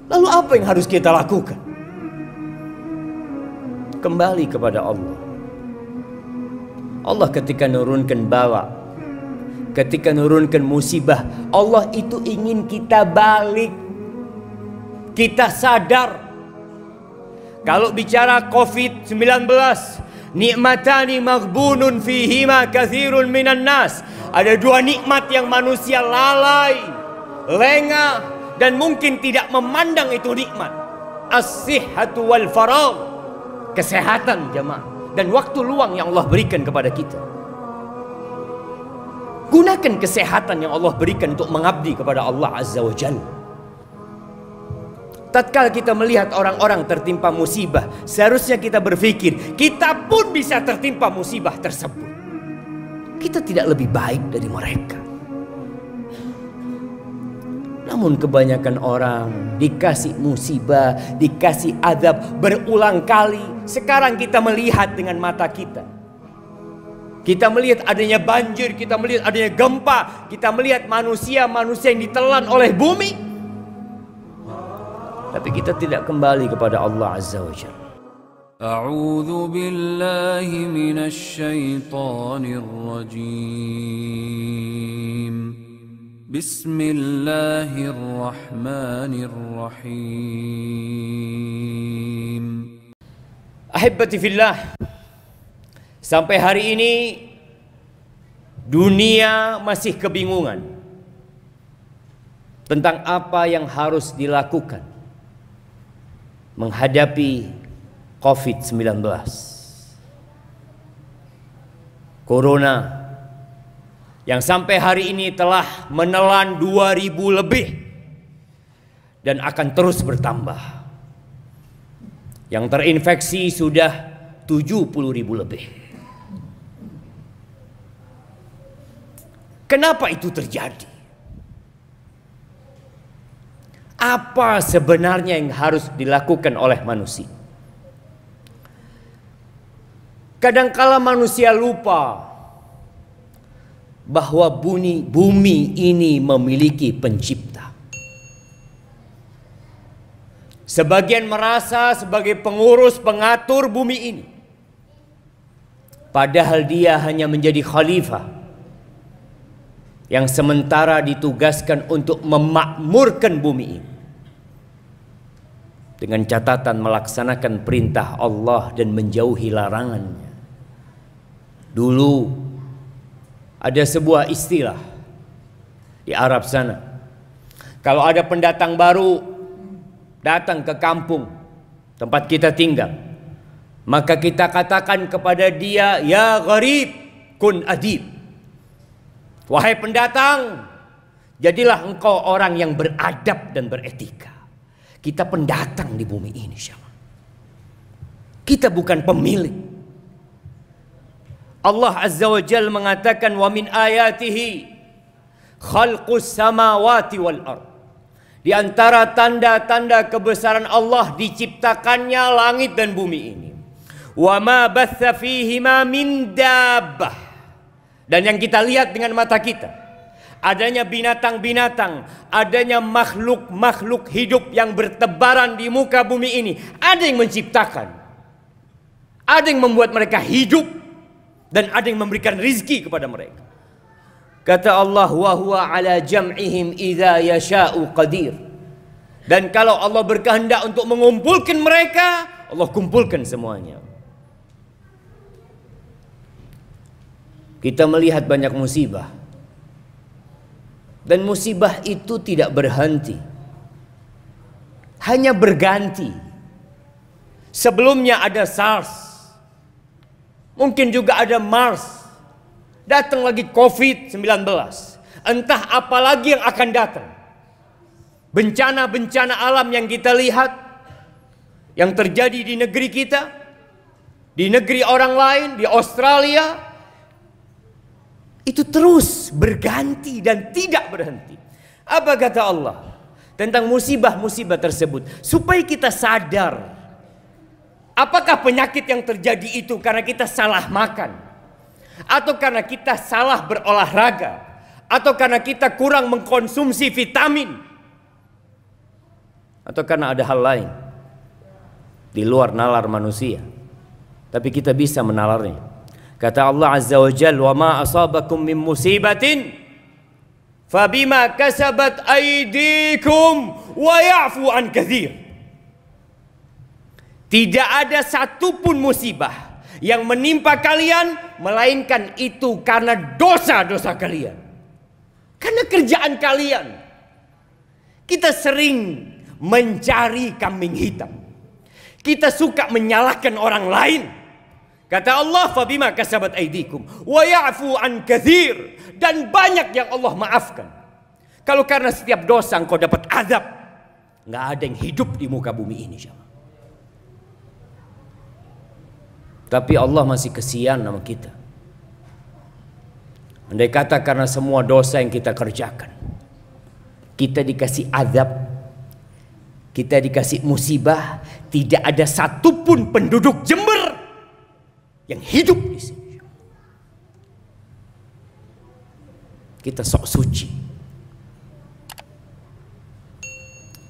Lalu apa yang harus kita lakukan? Kembali kepada Allah. Allah ketika nurunkan bala, ketika nurunkan musibah, Allah itu ingin kita balik. Kita sadar. Kalau bicara COVID-19, nikmatani maghbunun fihima katsirun minan nas. Ada dua nikmat yang manusia lalai, lengah, dan mungkin tidak memandang itu nikmat. As-sihhatu wal faragh. Kesehatan jemaah dan waktu luang yang Allah berikan kepada kita. Gunakan kesehatan yang Allah berikan untuk mengabdi kepada Allah Azza wa Jalla. Tatkala kita melihat orang-orang tertimpa musibah, seharusnya kita berpikir, kita pun bisa tertimpa musibah tersebut. Kita tidak lebih baik dari mereka. Namun kebanyakan orang dikasih musibah, dikasih azab berulang kali. Sekarang kita melihat dengan mata kita. Kita melihat adanya banjir, kita melihat adanya gempa, kita melihat manusia-manusia yang ditelan oleh bumi. Tapi kita tidak kembali kepada Allah Azza wa Jalla. A'udzu billahi minasy syaithanir rajim. Bismillahirrahmanirrahim. Ahibbati fillah, sampai hari ini dunia masih kebingungan tentang apa yang harus dilakukan menghadapi COVID-19. Corona yang sampai hari ini telah menelan 2.000 lebih dan akan terus bertambah. Yang terinfeksi sudah 70.000 lebih. Kenapa itu terjadi? Apa sebenarnya yang harus dilakukan oleh manusia? Kadangkala manusia lupa bahwa bumi ini memiliki pencipta. Sebagian merasa sebagai pengurus pengatur bumi ini, padahal dia hanya menjadi khalifah yang sementara ditugaskan untuk memakmurkan bumi ini dengan catatan melaksanakan perintah Allah dan menjauhi larangannya. Dulu ada sebuah istilah di Arab sana. Kalau ada pendatang baru datang ke kampung tempat kita tinggal, maka kita katakan kepada dia, ya gharib kun adib. Wahai pendatang, jadilah engkau orang yang beradab dan beretika. Kita pendatang di bumi ini, syama. Kita bukan pemilik. Allah Azza wa Jalla mengatakan, wa min ayatihi khalqus samawati wal ard. Di antara tanda-tanda kebesaran Allah diciptakannya langit dan bumi ini. Wa ma batha fihima min dabbah. Dan yang kita lihat dengan mata kita, adanya binatang-binatang, adanya makhluk-makhluk hidup yang bertebaran di muka bumi ini. Ada yang menciptakan, ada yang membuat mereka hidup, dan ada yang memberikan rizki kepada mereka. Kata Allah, wa huwa ala jam'ihim idza yasha'u qadir. Dan kalau Allah berkehendak untuk mengumpulkan mereka, Allah kumpulkan semuanya. Kita melihat banyak musibah, dan musibah itu tidak berhenti, hanya berganti. Sebelumnya ada SARS, mungkin juga ada MERS, datang lagi COVID-19, entah apa lagi yang akan datang. Bencana-bencana alam yang kita lihat, yang terjadi di negeri kita, di negeri orang lain, di Australia, itu terus berganti dan tidak berhenti. Apa kata Allah tentang musibah-musibah tersebut? Supaya kita sadar, apakah penyakit yang terjadi itu karena kita salah makan, atau karena kita salah berolahraga, atau karena kita kurang mengkonsumsi vitamin, atau karena ada hal lain di luar nalar manusia, tapi kita bisa menalarnya. Kata Allah Azza wa Jalla, "Wa ma asabakum min musibatin fabima kasabat aydikum wa ya'fu an katsir." Tidak ada satupun musibah yang menimpa kalian melainkan itu karena dosa-dosa kalian, karena kerjaan kalian. Kita sering mencari kambing hitam, kita suka menyalahkan orang lain. Kata Allah, "Fabima kasabat aydikum wa ya'fu an katsir." Dan banyak yang Allah maafkan. Kalau karena setiap dosa engkau dapat azab, nggak ada yang hidup di muka bumi ini, jemaah. Tapi Allah masih kesian sama kita. Andai kata karena semua dosa yang kita kerjakan, kita dikasih azab, kita dikasih musibah, tidak ada satupun penduduk Jember yang hidup di sini. Kita sok suci.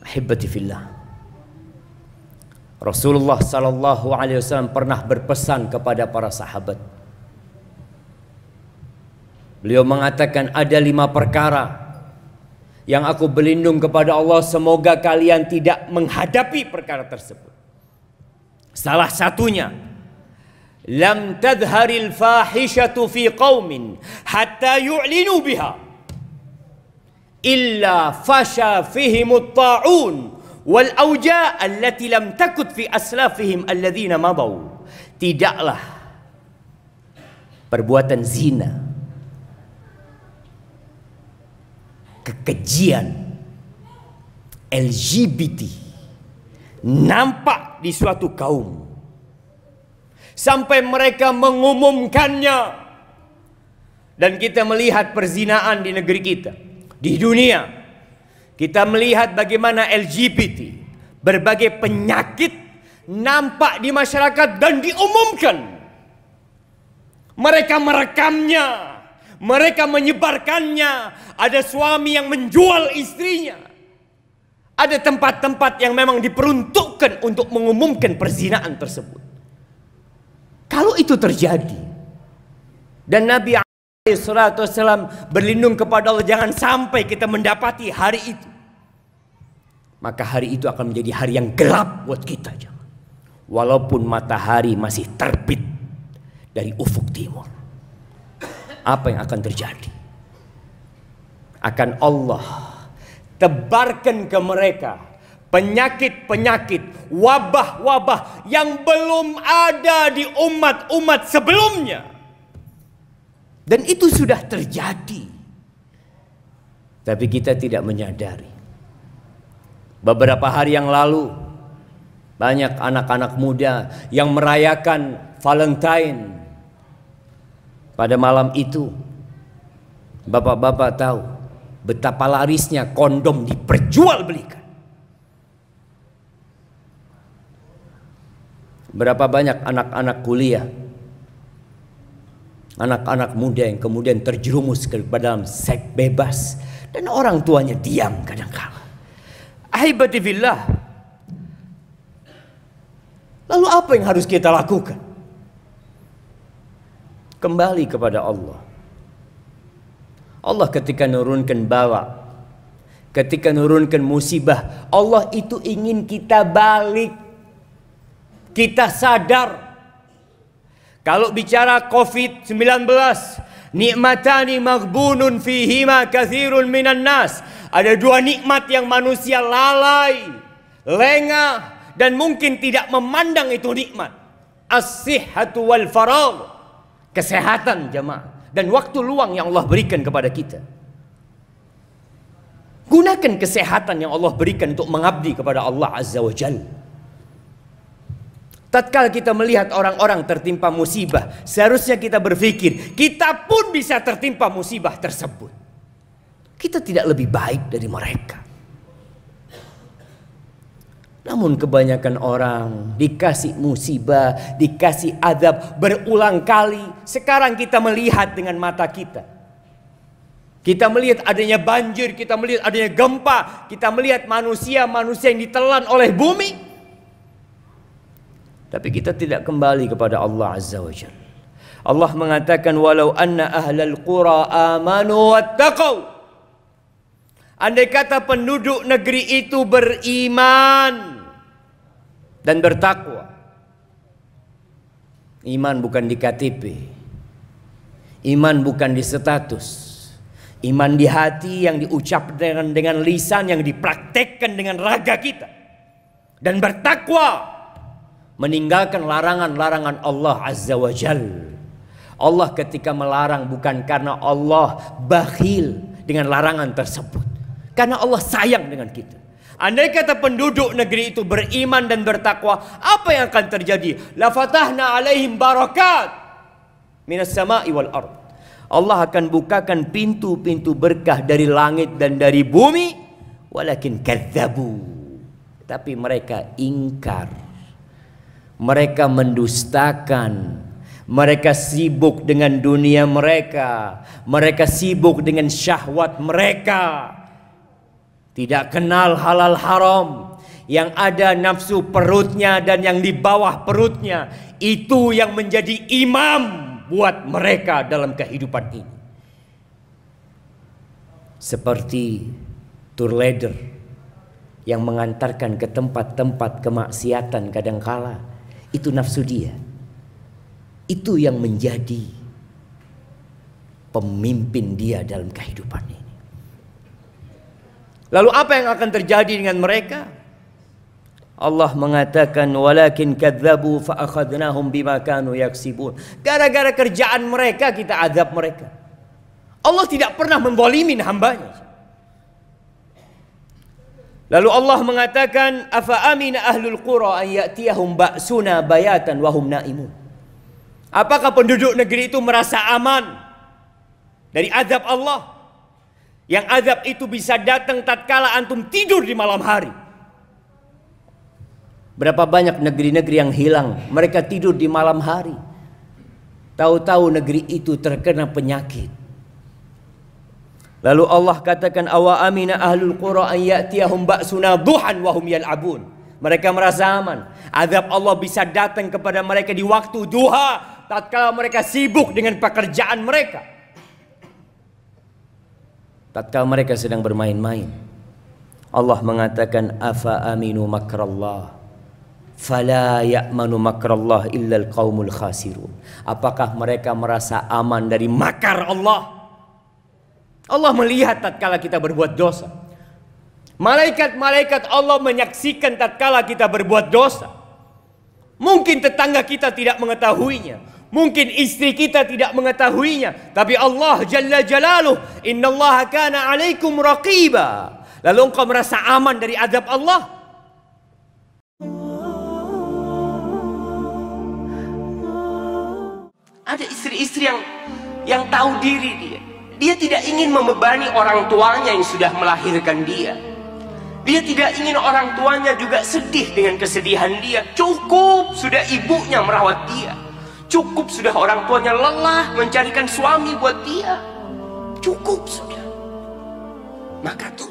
Ahibati fillah. Rasulullah sallallahu alaihi wasallam pernah berpesan kepada para sahabat. Beliau mengatakan, ada 5 perkara yang aku berlindung kepada Allah, semoga kalian tidak menghadapi perkara tersebut. Salah satunya, lam tadharil fahishatu fi qaumin hatta yu'linu biha illa fasha fihimut ta'un wal auja allati lam takut fi aslafihim alladhina madaw. Tidaklah perbuatan zina, kekejian, LGBT nampak di suatu kaum sampai mereka mengumumkannya. Dan kita melihat perzinaan di negeri kita, di dunia. Kita melihat bagaimana LGBT, berbagai penyakit nampak di masyarakat dan diumumkan. Mereka merekamnya, mereka menyebarkannya. Ada suami yang menjual istrinya. Ada tempat-tempat yang memang diperuntukkan untuk mengumumkan perzinaan tersebut. Kalau itu terjadi, dan Nabi SAW berlindung kepada Allah jangan sampai kita mendapati hari itu, maka hari itu akan menjadi hari yang gelap buat kita. Walaupun matahari masih terbit dari ufuk timur, apa yang akan terjadi? Akan Allah tebarkan ke mereka penyakit-penyakit, wabah-wabah yang belum ada di umat-umat sebelumnya. Dan itu sudah terjadi, tapi kita tidak menyadari. Beberapa hari yang lalu, banyak anak-anak muda yang merayakan Valentine. Pada malam itu, bapak-bapak tahu betapa larisnya kondom diperjualbelikan. Berapa banyak anak-anak kuliah, anak-anak muda yang kemudian terjerumus ke dalam seks bebas, dan orang tuanya diam kadang-kala. Ahibati fillah. Lalu apa yang harus kita lakukan? Kembali kepada Allah. Allah ketika nurunkan bala, ketika nurunkan musibah, Allah itu ingin kita balik. Kita sadar. Kalau bicara COVID-19, nikmatani maghbunun fihima katsirun minan nas. Ada 2 nikmat yang manusia lalai, lengah, dan mungkin tidak memandang itu nikmat. As-sihhatu wal faragh. Kesehatan, jemaah, dan waktu luang yang Allah berikan kepada kita. Gunakan kesehatan yang Allah berikan untuk mengabdi kepada Allah Azza wa Jalla. Tatkala kita melihat orang-orang tertimpa musibah, seharusnya kita berpikir, kita pun bisa tertimpa musibah tersebut. Kita tidak lebih baik dari mereka. Namun kebanyakan orang dikasih musibah, dikasih azab berulang kali. Sekarang kita melihat dengan mata kita. Kita melihat adanya banjir, kita melihat adanya gempa, kita melihat manusia-manusia yang ditelan oleh bumi. Tapi kita tidak kembali kepada Allah Azza wa Jalla. Allah mengatakan walau anna ahlal qura amanu wattaqau. Andai kata penduduk negeri itu beriman dan bertakwa. Iman bukan di KTP. Iman bukan di status. Iman di hati yang diucapkan dengan lisan, yang dipraktekkan dengan raga kita. Dan bertakwa, meninggalkan larangan-larangan Allah Azza wa Jalla. Allah ketika melarang bukan karena Allah bakhil dengan larangan tersebut, karena Allah sayang dengan kita. Andai kata penduduk negeri itu beriman dan bertakwa, apa yang akan terjadi? La fatahna alaihim barakat minas sama'i wal ard. Allah akan bukakan pintu-pintu berkah dari langit dan dari bumi. Walakin kadzabu, tapi mereka ingkar. Mereka mendustakan. Mereka sibuk dengan dunia mereka. Mereka sibuk dengan syahwat mereka. Tidak kenal halal haram. Yang ada nafsu perutnya dan yang di bawah perutnya. Itu yang menjadi imam buat mereka dalam kehidupan ini. Seperti tour leader yang mengantarkan ke tempat-tempat kemaksiatan kadangkala, itu nafsu dia. Itu yang menjadi pemimpin dia dalam kehidupan ini. Lalu apa yang akan terjadi dengan mereka? Allah mengatakan walakin kadzabu fa akhadnahum bima kanu yaksibun. Gara-gara kerjaan mereka kita azab mereka. Allah tidak pernah menzalimin hambanya. Lalu Allah mengatakan afa amina ahlul qura an ya'tiyahum ba'suna bayatan wa hum naimun. Apakah penduduk negeri itu merasa aman dari azab Allah? Yang azab itu bisa datang tatkala antum tidur di malam hari. Berapa banyak negeri-negeri yang hilang, mereka tidur di malam hari. Tahu-tahu negeri itu terkena penyakit. Lalu Allah katakan awa amina ahlul qura an ya'tiyahum ba'suna duhan wa hum yal'abun. Mereka merasa aman. Azab Allah bisa datang kepada mereka di waktu duha, tatkala mereka sibuk dengan pekerjaan mereka. Tatkala mereka sedang bermain-main. Allah mengatakan afa aminu makrallah fala ya'manu makrallah illal qaumul khasirun. Apakah mereka merasa aman dari makar Allah? Allah melihat tatkala kita berbuat dosa. Malaikat-malaikat Allah menyaksikan tatkala kita berbuat dosa. Mungkin tetangga kita tidak mengetahuinya, mungkin istri kita tidak mengetahuinya, tapi Allah Jalla Jalaluh, innallaha kana 'alaikum raqiba. Lalu engkau merasa aman dari azab Allah? Ada istri-istri yang tahu diri dia. Dia tidak ingin membebani orang tuanya yang sudah melahirkan dia. Dia tidak ingin orang tuanya juga sedih dengan kesedihan dia. Cukup sudah ibunya merawat dia. Cukup sudah orang tuanya lelah mencarikan suami buat dia. Cukup sudah. Maka tuh